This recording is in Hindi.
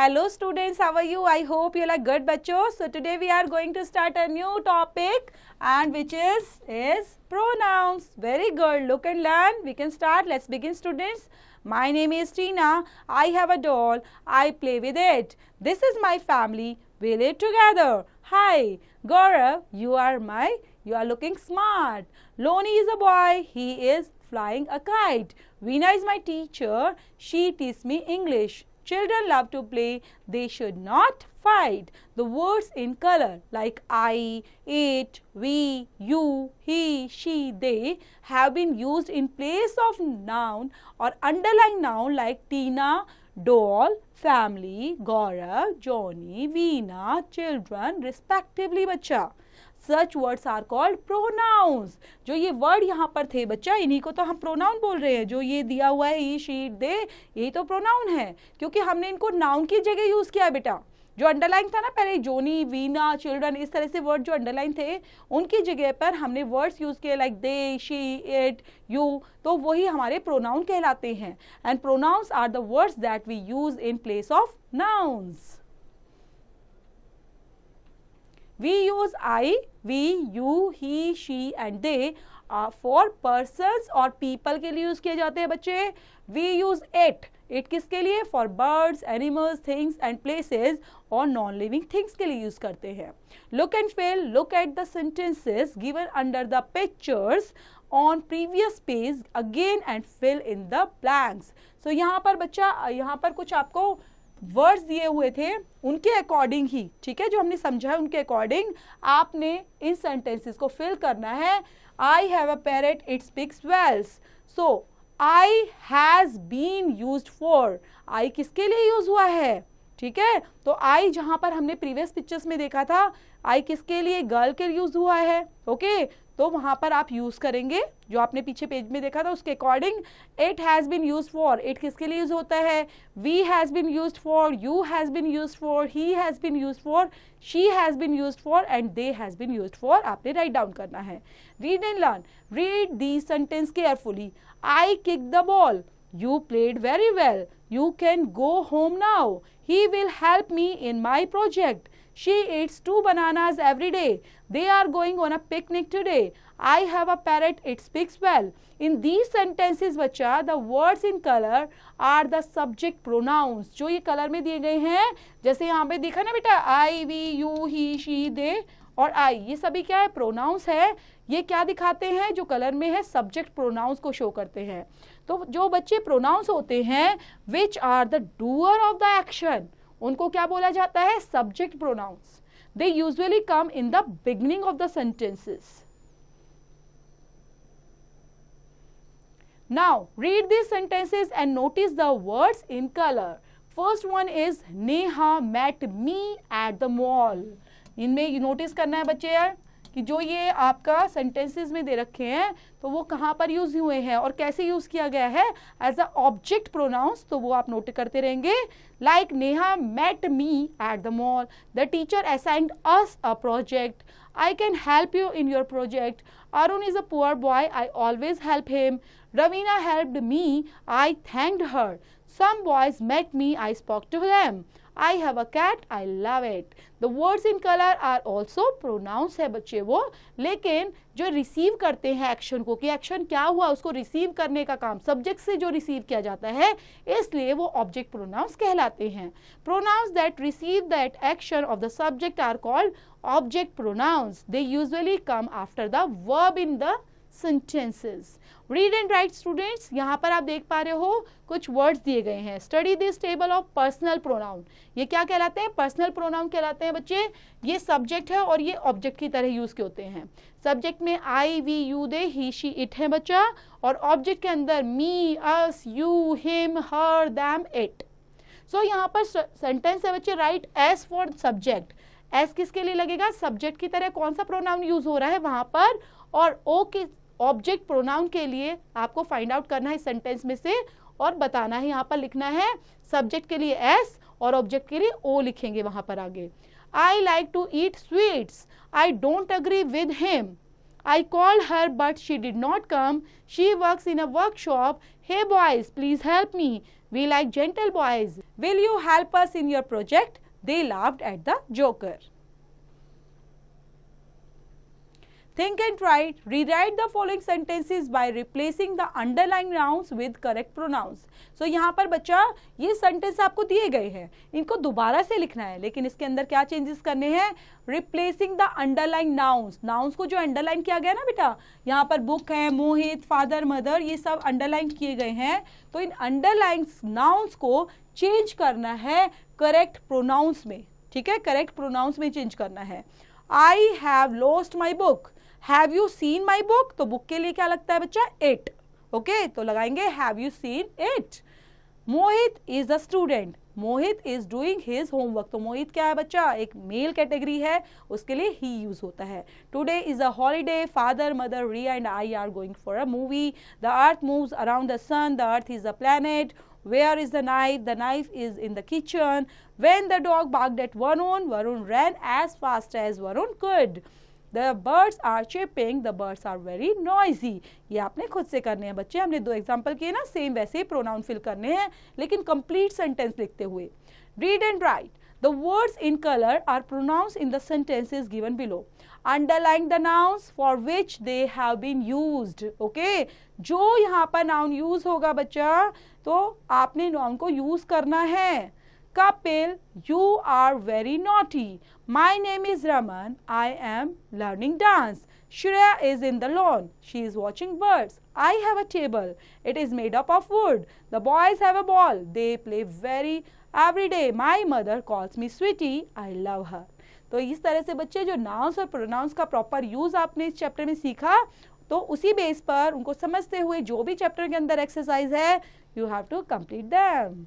Hello students, how are you? I hope you are good bachcho. So today we are going to start a new topic and which is pronouns. Very good. Look and learn. We can start. Let's begin students. My name is Tina. I have a doll. I play with it. This is my family. We live together. Hi, Gaurav, you are looking smart. Loni is a boy. He is flying a kite. Veena is my teacher. She teaches me English. Children love to play. They should not fight. The words in color like I, it, we, you, he, she, they have been used in place of noun or underlying noun like Tina, doll, family, Gaurav, Johnny, Veena, children respectively बच्चा. Such words are called pronouns. जो ये वर्ड यहाँ पर थे बच्चा, इन्हीं को तो हम प्रोनाउन बोल रहे हैं. जो ये दिया हुआ है ही, शी, दे, यही तो प्रोनाउन है क्योंकि हमने इनको नाउन की जगह यूज किया है बेटा. जो अंडरलाइन था ना पहले, जोनी, वीना, चिल्ड्रन, इस तरह से वर्ड जो अंडरलाइन थे उनकी जगह पर हमने वर्ड्स यूज किए like they, she, it, you, तो वही हमारे प्रोनाउन कहलाते हैं. And pronouns are the words that we use in place of nouns. We use I, we, you, he, she and they for persons और people के लिए यूज किए जाते हैं बच्चे. We use it. It किसके लिए? For birds, animals, things and places और non-living things के लिए यूज करते हैं. Look and fill. Look at the sentences given under the pictures on previous page again and fill in the blanks. So यहाँ पर बच्चा, यहाँ पर कुछ आपको वर्ड्स दिए हुए थे उनके अकॉर्डिंग ही, ठीक है, जो हमने समझा है उनके अकॉर्डिंग आपने इन सेंटेंसेस को फिल करना है. I have a parrot, it speaks wells. So I has been used for, I किसके लिए यूज हुआ है, ठीक है. तो आई जहां पर हमने प्रीवियस पिक्चर्स में देखा था आई किसके लिए, गर्ल के लिए यूज हुआ है. ओके, तो वहां पर आप यूज करेंगे जो आपने पीछे पेज में देखा था उसके according. It has been use for, it किसके लिए यूज होता है. We has been use for, you has been use for, he has been use for, she has been use for and they has been use for. आपने राइट डाउन करना है. Read and learn. Read the sentence carefully. I kick the ball, you played very well. You can go home now. He will help me in my project. She eats 2 bananas every day. They are going on a picnic today. I have a parrot. It speaks well. In these sentences बच्चा, the words in color are the subject pronouns. जो ये कलर में दिए गए हैं, जैसे यहाँ पे देखा ना बेटा, I, we, you, he, she, they और आई, ये सभी क्या है, प्रोनाउंस है. ये क्या दिखाते हैं, जो कलर में है सब्जेक्ट प्रोनाउंस को शो करते हैं. तो जो बच्चे प्रोनाउंस होते हैं which are the doer of the action, उनको क्या बोला जाता है, subject pronouns. They usually come in the beginning of the sentences. Now read this sentences and notice the words in colour. First one is Neha met me at the mall. इनमें नोटिस करना है बच्चे यार कि जो ये आपका सेंटेंसेस में दे रखे हैं तो वो कहाँ पर यूज हुए हैं और कैसे यूज किया गया है एज अ ऑब्जेक्ट प्रोनाउंस, तो वो आप नोट करते रहेंगे. Like Neha met me at the mall. The teacher assigned us a project. I can help you in your project. Arun is a poor boy. I always help him. Raveena helped me. I thanked her. Some boys met me. I spoke to them. I have a cat. I love it. The words in color are also pronouns है बच्चे वो, लेकिन जो रिसीव करते हैं एक्शन को, कि एक्शन क्या हुआ उसको रिसीव करने का काम सब्जेक्ट से जो रिसीव किया जाता है, इसलिए वो ऑब्जेक्ट प्रोनाउंस कहलाते हैं. Pronouns that receive that action of the subject are called object pronouns. They usually come after the verb in the sentences. Read and right students. यहाँ पर आप देख पा रहे हो कुछ वर्ड्स दिए गए हैं. Study this table of personal pronoun. ये क्या कहलाते हैं, पर्सनल प्रोनाउन कहलाते हैं बच्चे. ये सब्जेक्ट है और ये ऑब्जेक्ट की तरह यूज के होते हैं. सब्जेक्ट में I, we, you, they, he, she, it है बच्चा, और ऑब्जेक्ट के अंदर me, us, you, him, her, them, it. So यहाँ पर सेंटेंस है बच्चे, right S for subject. S किसके लिए लगेगा, सब्जेक्ट की तरह कौन सा प्रोनाउन यूज हो रहा है वहां पर, और ओ की ऑब्जेक्ट प्रोनाउन के लिए आपको फाइंड आउट करना है सेंटेंस में से और बताना है. यहाँ पर लिखना है सब्जेक्ट के लिए एस और ऑब्जेक्ट के लिए ओ लिखेंगे वहां पर आगे. I like to eat sweets. I don't agree with him. I called her but she did not come. She works in a workshop. Hey boys, please help me. We like gentle boys. Will you help us in your project? They laughed at the joker. Think and write. Rewrite the following sentences by replacing the underlying nouns with correct pronouns. So यहाँ पर बच्चा ये सेंटेंस आपको दिए गए हैं, इनको दोबारा से लिखना है, लेकिन इसके अंदर क्या चेंजेस करने हैं? Replacing the underline nouns. Nouns को जो अंडरलाइन किया गया ना बेटा, यहाँ पर बुक है, मोहित, फादर, मदर, ये सब अंडरलाइन किए गए हैं. तो इन अंडरलाइन नाउन्स को चेंज करना है करेक्ट प्रोनाउंस में. ठीक है, करेक्ट प्रोनाउंस में चेंज करना है. I have lost my book. Have you seen my book? तो बुक के लिए क्या लगता है बच्चा? इट. ओके, तो लगाएंगे have you seen it. Mohit is a student. Mohit is doing his homework. तो मोहित क्या है बच्चा? एक मेल कैटेगरी है, उसके लिए ही यूज होता है. Today is a holiday. Father, mother, Riya and I are going for a movie. The earth moves around the sun. The earth is a planet. Where is the knife? The knife is in the kitchen. When the dog barked at Varun ran as fast as Varun could. The birds are chirping. The birds are very noisy. ये आपने खुद से करने हैं बच्चे. हमने 2 एग्जाम्पल किए ना, सेम वैसे ही प्रोनाउन फिल करने हैं, लेकिन कंप्लीट सेंटेंस लिखते हुए. Read and write. The words in color are pronounced in the sentences given below. Underline the nouns for which they have been used. Okay? जो यहाँ पर नाउन यूज होगा बच्चा, तो आपने नाउन को यूज करना है. Kapil, you are very naughty. My name is Raman. I am learning dance. Shreya is in the lawn. She is watching birds. I have a table. It is made up of wood. The boys have a ball. They play every day. My mother calls me sweetie. I love her. तो इस तरह से बच्चे जो नाउन्स और प्रोनाउंस का प्रॉपर यूज आपने इस चैप्टर में सीखा, तो उसी बेस पर उनको समझते हुए जो भी चैप्टर के अंदर एक्सरसाइज है, you have to complete them.